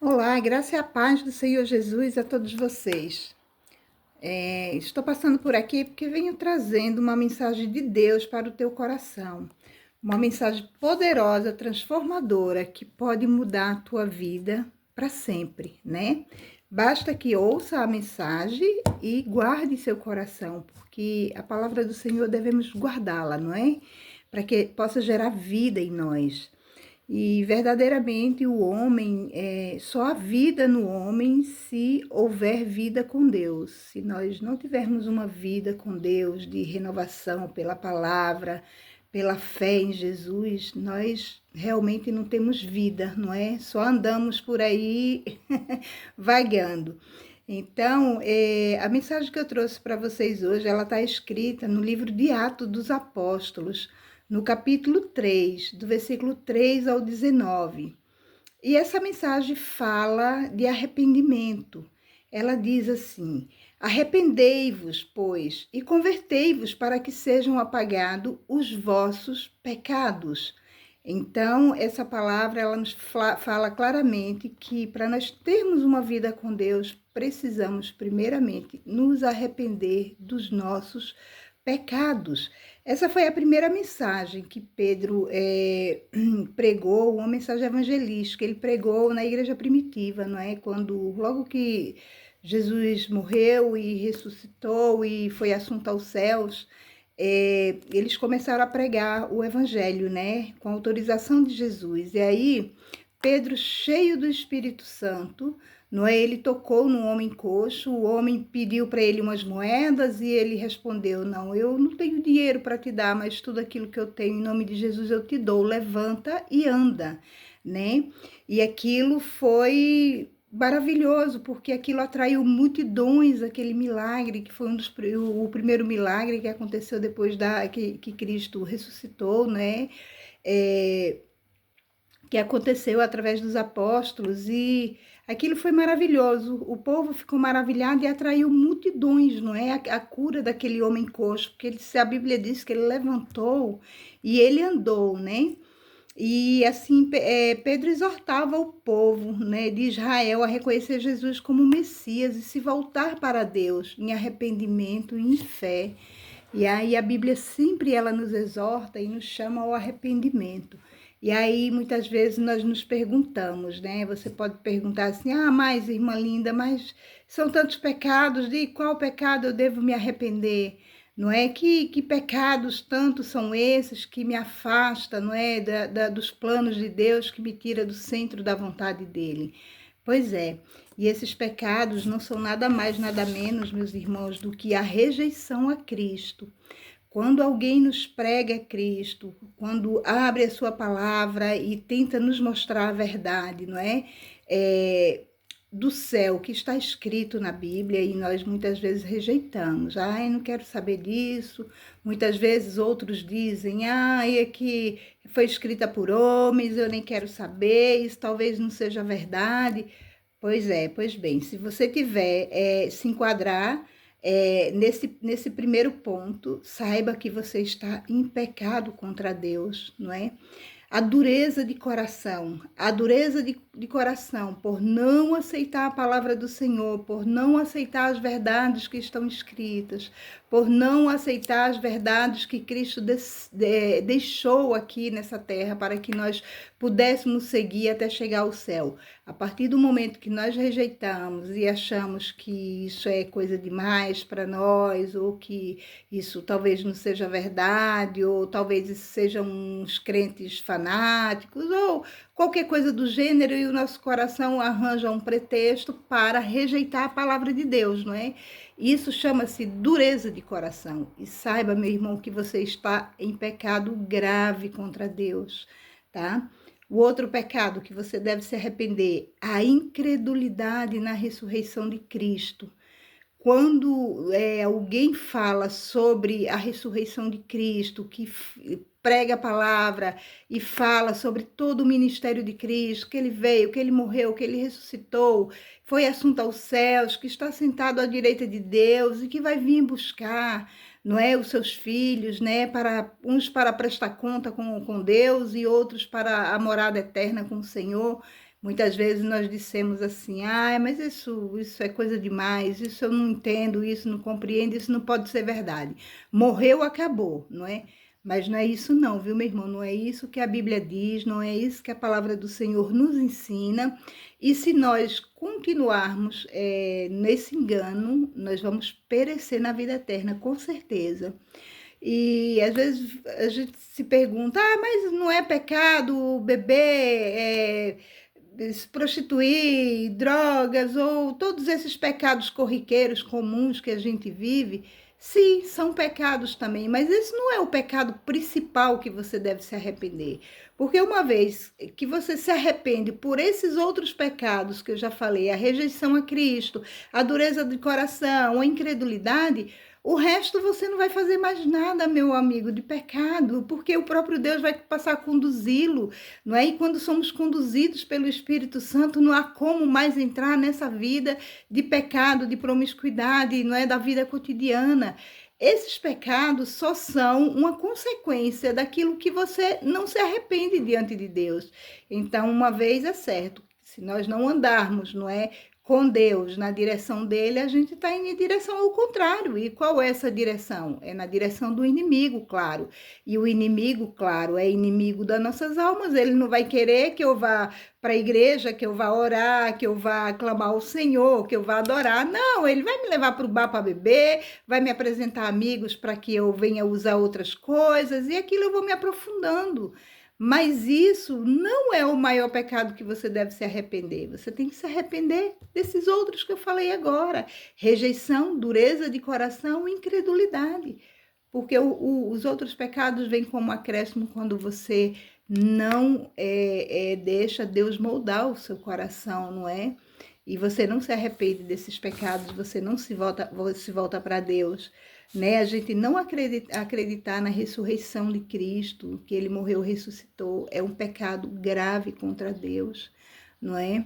Olá, graça e a paz do Senhor Jesus a todos vocês. Estou passando por aqui porque venho trazendo uma mensagem de Deus para o teu coração. Uma mensagem poderosa, transformadora, que pode mudar a tua vida para sempre, né? Basta que ouça a mensagem e guarde seu coração, porque a palavra do Senhor devemos guardá-la, não é? Para que possa gerar vida em nós. E verdadeiramente o homem, só há vida no homem se houver vida com Deus. Se nós não tivermos uma vida com Deus, de renovação pela palavra, pela fé em Jesus, nós realmente não temos vida, não é? Só andamos por aí vagando. Então, a mensagem que eu trouxe para vocês hoje, ela está escrita no livro de Atos dos Apóstolos, no capítulo 3, do versículo 3 ao 19. E essa mensagem fala de arrependimento. Ela diz assim: arrependei-vos, pois, e convertei-vos para que sejam apagados os vossos pecados. Então, essa palavra ela nos fala claramente que para nós termos uma vida com Deus, precisamos primeiramente nos arrepender dos nossos pecados. Essa foi a primeira mensagem que Pedro pregou, uma mensagem evangelística. Ele pregou na igreja primitiva, não é? Logo que Jesus morreu e ressuscitou e foi assunto aos céus, eles começaram a pregar o evangelho, né? Com autorização de Jesus. E aí, Pedro, cheio do Espírito Santo, não é? Ele tocou no homem coxo, o homem pediu para ele umas moedas e ele respondeu: não, eu não tenho dinheiro para te dar, mas tudo aquilo que eu tenho em nome de Jesus eu te dou, levanta e anda, né? E aquilo foi maravilhoso, porque aquilo atraiu multidões, aquele milagre, que foi o primeiro milagre que aconteceu depois que Cristo ressuscitou, né? É, que aconteceu através dos apóstolos, e aquilo foi maravilhoso. O povo ficou maravilhado e atraiu multidões, não é? A cura daquele homem coxo, porque a Bíblia diz que ele levantou e ele andou, né? E assim, Pedro exortava o povo, né, de Israel a reconhecer Jesus como Messias e se voltar para Deus em arrependimento e em fé. E aí a Bíblia sempre ela nos exorta e nos chama ao arrependimento. E aí muitas vezes nós nos perguntamos, né? Você pode perguntar assim: "Ah, mas irmã linda, mas são tantos pecados, de qual pecado eu devo me arrepender?" Não é? Que pecados tantos são esses que me afasta, não é? Dos planos de Deus, que me tira do centro da vontade dele. Pois é, e esses pecados não são nada mais, nada menos, meus irmãos, do que a rejeição a Cristo. Quando alguém nos prega Cristo, quando abre a sua palavra e tenta nos mostrar a verdade, não é? Do céu, que está escrito na Bíblia, e nós muitas vezes rejeitamos. Ai, não quero saber disso. Muitas vezes outros dizem: ai, é que foi escrita por homens, eu nem quero saber, isso talvez não seja verdade. Pois é, pois bem, se você tiver se enquadrar nesse primeiro ponto, saiba que você está em pecado contra Deus, não é? A dureza de coração por não aceitar a palavra do Senhor, por não aceitar as verdades que estão escritas, por não aceitar as verdades que Cristo deixou aqui nessa terra para que nós pudéssemos seguir até chegar ao céu. A partir do momento que nós rejeitamos e achamos que isso é coisa demais para nós, ou que isso talvez não seja verdade, ou talvez isso sejam uns crentes fanáticos, ou qualquer coisa do gênero, e o nosso coração arranja um pretexto para rejeitar a palavra de Deus, não é? Isso chama-se dureza de coração. E saiba, meu irmão, que você está em pecado grave contra Deus, tá? O outro pecado que você deve se arrepender, a incredulidade na ressurreição de Cristo. Quando alguém fala sobre a ressurreição de Cristo, que prega a palavra e fala sobre todo o ministério de Cristo, que ele veio, que ele morreu, que ele ressuscitou, foi assunto aos céus, que está sentado à direita de Deus e que vai vir buscar, não é, os seus filhos, né, uns para prestar conta com Deus e outros para a morada eterna com o Senhor. Muitas vezes nós dissemos assim, ah, mas isso é coisa demais, isso eu não entendo, isso não compreendo, isso não pode ser verdade. Morreu, acabou, não é? Mas não é isso não, viu, meu irmão? Não é isso que a Bíblia diz, não é isso que a palavra do Senhor nos ensina. E se nós continuarmos nesse engano, nós vamos perecer na vida eterna, com certeza. E às vezes a gente se pergunta, ah, mas não é pecado beber, se prostituir, drogas ou todos esses pecados corriqueiros comuns que a gente vive? Sim, são pecados também, mas esse não é o pecado principal que você deve se arrepender. Porque uma vez que você se arrepende por esses outros pecados que eu já falei, a rejeição a Cristo, a dureza de coração, a incredulidade, o resto você não vai fazer mais nada, meu amigo, de pecado, porque o próprio Deus vai passar a conduzi-lo, não é? E quando somos conduzidos pelo Espírito Santo, não há como mais entrar nessa vida de pecado, de promiscuidade, não é? Da vida cotidiana. Esses pecados só são uma consequência daquilo que você não se arrepende diante de Deus. Então, uma vez é certo, se nós não andarmos, não é, com Deus, na direção dele, a gente está indo em direção ao contrário. E qual é essa direção? É na direção do inimigo, claro. E o inimigo, claro, é inimigo das nossas almas. Ele não vai querer que eu vá para a igreja, que eu vá orar, que eu vá clamar ao Senhor, que eu vá adorar. Não, ele vai me levar para o bar para beber, vai me apresentar amigos para que eu venha usar outras coisas, e aquilo eu vou me aprofundando. Mas isso não é o maior pecado que você deve se arrepender. Você tem que se arrepender desses outros que eu falei agora. Rejeição, dureza de coração e incredulidade. Porque os outros pecados vêm como acréscimo quando você não deixa Deus moldar o seu coração, não é? E você não se arrepende desses pecados, você não se volta para Deus, né? A gente não acreditar na ressurreição de Cristo, que ele morreu, ressuscitou, é um pecado grave contra Deus, não é?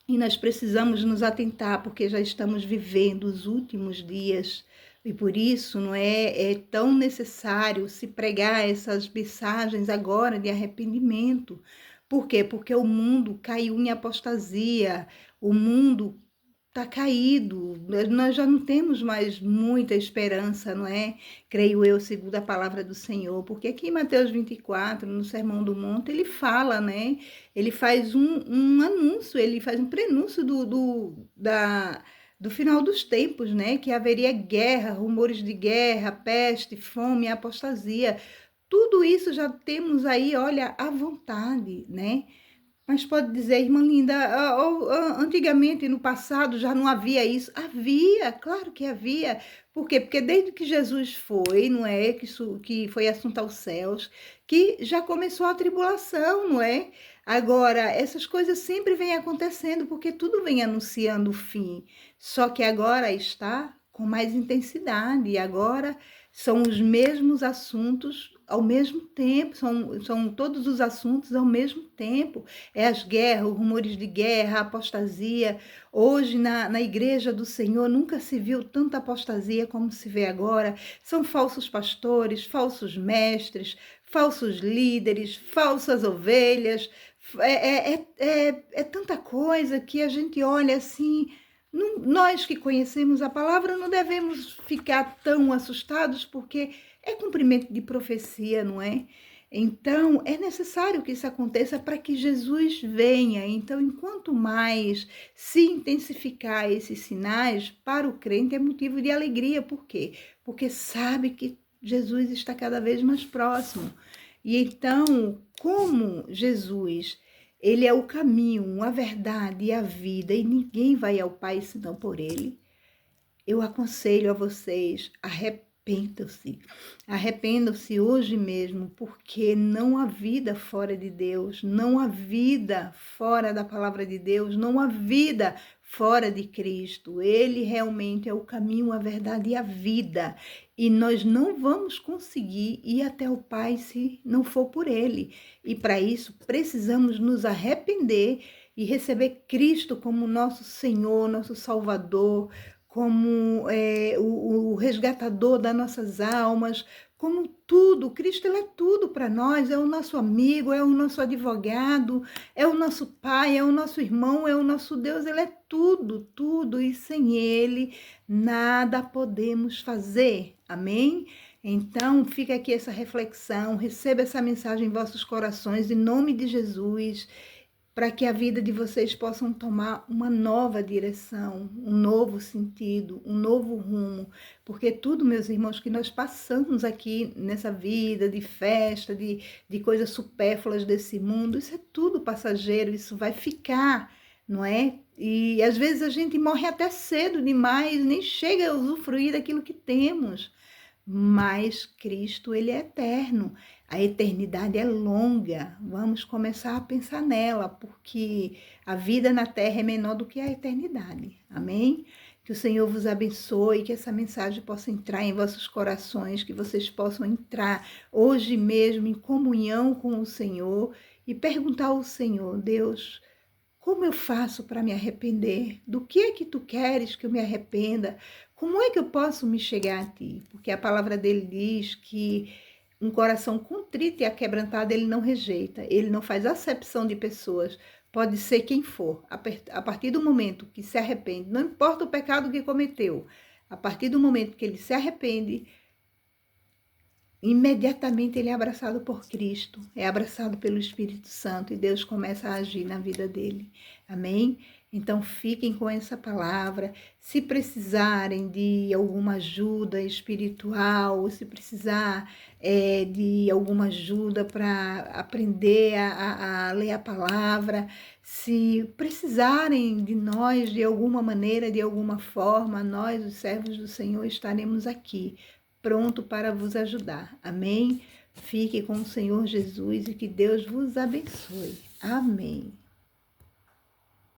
E nós precisamos nos atentar, porque já estamos vivendo os últimos dias, e por isso não é tão necessário se pregar essas mensagens agora de arrependimento. Por quê? Porque o mundo caiu em apostasia, o mundo está caído, nós já não temos mais muita esperança, não é? Creio eu, segundo a palavra do Senhor, porque aqui em Mateus 24, no Sermão do Monte, ele fala, né? Ele faz um anúncio, ele faz um prenúncio do final dos tempos, né? Que haveria guerra, rumores de guerra, peste, fome, apostasia. Tudo isso já temos aí, olha, à vontade, né? Mas pode dizer, irmã Linda, antigamente, no passado, já não havia isso? Havia, claro que havia. Por quê? Porque desde que Jesus foi, não é? Que foi assunto aos céus, que já começou a tribulação, não é? Agora, essas coisas sempre vêm acontecendo, porque tudo vem anunciando o fim. Só que agora está com mais intensidade, e agora são os mesmos assuntos ao mesmo tempo, são todos os assuntos ao mesmo tempo. É as guerras, os rumores de guerra, a apostasia. Hoje, na igreja do Senhor, nunca se viu tanta apostasia como se vê agora. São falsos pastores, falsos mestres, falsos líderes, falsas ovelhas. É tanta coisa que a gente olha assim. Nós que conhecemos a palavra não devemos ficar tão assustados, porque é cumprimento de profecia, não é? Então, é necessário que isso aconteça para que Jesus venha. Então, enquanto mais se intensificar esses sinais, para o crente é motivo de alegria. Por quê? Porque sabe que Jesus está cada vez mais próximo. E então, como Jesus, ele é o caminho, a verdade e a vida, e ninguém vai ao Pai senão por ele, eu aconselho a vocês, arrependam-se. Arrependam-se hoje mesmo, porque não há vida fora de Deus, não há vida fora da palavra de Deus, não há vida fora de Cristo. Ele realmente é o caminho, a verdade e a vida. E nós não vamos conseguir ir até o Pai se não for por Ele. E para isso precisamos nos arrepender e receber Cristo como nosso Senhor, nosso Salvador, como o resgatador das nossas almas, como tudo. Cristo, ele é tudo para nós, é o nosso amigo, é o nosso advogado, é o nosso pai, é o nosso irmão, é o nosso Deus, ele é tudo, tudo, e sem ele nada podemos fazer. Amém? Então, fica aqui essa reflexão, receba essa mensagem em vossos corações, em nome de Jesus, para que a vida de vocês possam tomar uma nova direção, um novo sentido, um novo rumo, porque tudo, meus irmãos, que nós passamos aqui nessa vida de festa, de coisas supérfluas desse mundo, isso é tudo passageiro, isso vai ficar, não é? E às vezes a gente morre até cedo demais, nem chega a usufruir daquilo que temos. Mas Cristo, ele é eterno. A eternidade é longa. Vamos começar a pensar nela, porque a vida na terra é menor do que a eternidade. Amém? Que o Senhor vos abençoe, que essa mensagem possa entrar em vossos corações, que vocês possam entrar hoje mesmo em comunhão com o Senhor e perguntar ao Senhor: Deus, como eu faço para me arrepender? Do que é que tu queres que eu me arrependa? Como é que eu posso me chegar a ti? Porque a palavra dele diz que um coração contrito e aquebrantado ele não rejeita, ele não faz acepção de pessoas, pode ser quem for. A partir do momento que se arrepende, não importa o pecado que cometeu, a partir do momento que ele se arrepende, imediatamente ele é abraçado por Cristo, é abraçado pelo Espírito Santo e Deus começa a agir na vida dele. Amém? Então fiquem com essa palavra. Se precisarem de alguma ajuda espiritual, se precisar de alguma ajuda para aprender a ler a palavra, se precisarem de nós de alguma maneira, de alguma forma, nós, os servos do Senhor, estaremos aqui pronto para vos ajudar. Amém? Fique com o Senhor Jesus e que Deus vos abençoe. Amém.